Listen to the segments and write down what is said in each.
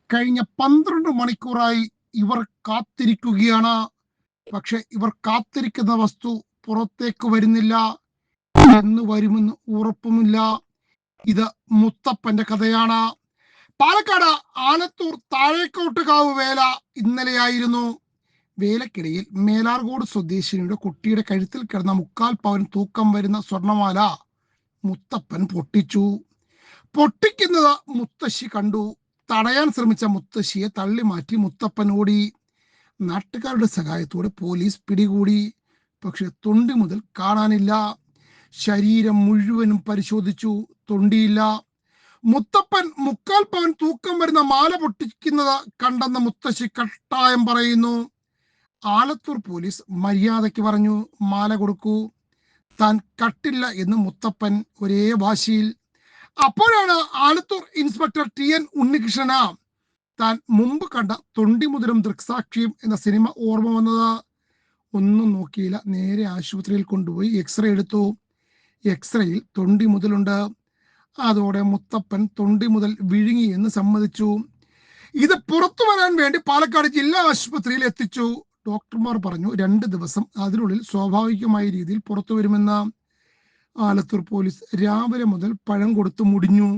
കഴിഞ്ഞ 12 മണിക്കൂറായി ഇവർ കാത്തിരിക്കുകയാണ്. പക്ഷെ ഇവർ കാത്തിരിക്കുന്ന വസ്തു പുറത്തേക്ക് വരുന്നില്ല. എന്ന് വരുമെന്ന് ഉറപ്പുമില്ല. ഇത് മുത്തപ്പന്റെ കഥയാണ്. പാലക്കാട് ആലത്തൂർ താഴേക്കോട്ടുകാവ് വേല ഇന്നലെയായിരുന്നു. വേലക്കിടയിൽ മേലാർകോട് സ്വദേശിനിയുടെ കുട്ടിയുടെ കഴുത്തിൽ കിടന്ന 3/4 പവൻ തൂക്കം വരുന്ന സ്വർണമാല മുത്തപ്പൻ പൊട്ടിച്ചു. പൊട്ടിക്കുന്നത് മുത്തശ്ശി കണ്ടു. തടയാൻ ശ്രമിച്ച മുത്തശ്ശിയെ തള്ളി മാറ്റി മുത്തപ്പൻ ഓടി. നാട്ടുകാരുടെ സഹായത്തോടെ പോലീസ് പിടികൂടി. പക്ഷെ തൊണ്ടി മുതൽ കാണാനില്ല. ശരീരം മുഴുവനും പരിശോധിച്ചു, തൊണ്ടിയില്ല. മുത്തപ്പൻ 3/4 പവൻ തൂക്കം വരുന്ന മാല പൊട്ടിക്കുന്നത് കണ്ടെന്ന് മുത്തശ്ശി കട്ടായം പറയുന്നു. ആലത്തൂർ പോലീസ് മര്യാദയ്ക്ക് പറഞ്ഞു, മാല കൊടുക്കൂ. താൻ കട്ടില്ല എന്ന് മുത്തപ്പൻ ഒരേ വാശിയിൽ. അപ്പോഴാണ് ആലത്തൂർ ഇൻസ്പെക്ടർ TN ഉണ്ണികൃഷ്ണന താൻ മുമ്പ് കണ്ട തൊണ്ടിമുതലും ദൃക്സാക്ഷിയും എന്ന സിനിമ ഓർമ്മ വന്നത്. ഒന്നും നോക്കിയില്ല, നേരെ ആശുപത്രിയിൽ കൊണ്ടുപോയി എക്സ്റേ എടുത്തു. എക്സ്റേയിൽ തൊണ്ടി മുതലുണ്ട്. അതോടെ മുത്തപ്പൻ തൊണ്ടി മുതൽ വിഴുങ്ങി എന്ന് സമ്മതിച്ചു. ഇത് പുറത്തു വരാൻ വേണ്ടി പാലക്കാട് ജില്ലാ ആശുപത്രിയിൽ എത്തിച്ചു. ഡോക്ടർമാർ പറഞ്ഞു 2 ദിവസം അതിനുള്ളിൽ സ്വാഭാവികമായ രീതിയിൽ പുറത്തു വരുമെന്ന്. ആലത്തൂർ പോലീസ് രാവിലെ മുതൽ പഴം കൊടുത്ത് മുടിഞ്ഞു.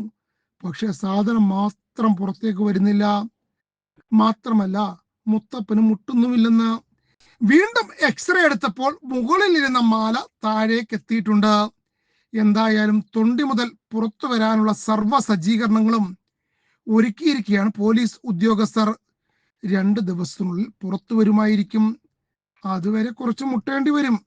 പക്ഷെ സാധനം മാത്രം പുറത്തേക്ക് വരുന്നില്ല. മാത്രമല്ല മുത്തപ്പന് മുട്ടുന്നുമില്ലെന്ന്. വീണ്ടും എക്സ്റേ എടുത്തപ്പോൾ മുകളിൽ ഇരുന്ന മാല താഴേക്ക് എത്തിയിട്ടുണ്ട്. എന്തായാലും തൊണ്ടി മുതൽ പുറത്തു വരാനുള്ള സർവ്വ സജ്ജീകരണങ്ങളും ഒരുക്കിയിരിക്കുകയാണ് പോലീസ് ഉദ്യോഗസ്ഥർ. 2 ദിവസത്തിനുള്ളിൽ പുറത്തു വരുമായിരിക്കും. അതുവരെ കുറച്ച് മുട്ടേണ്ടി വരും.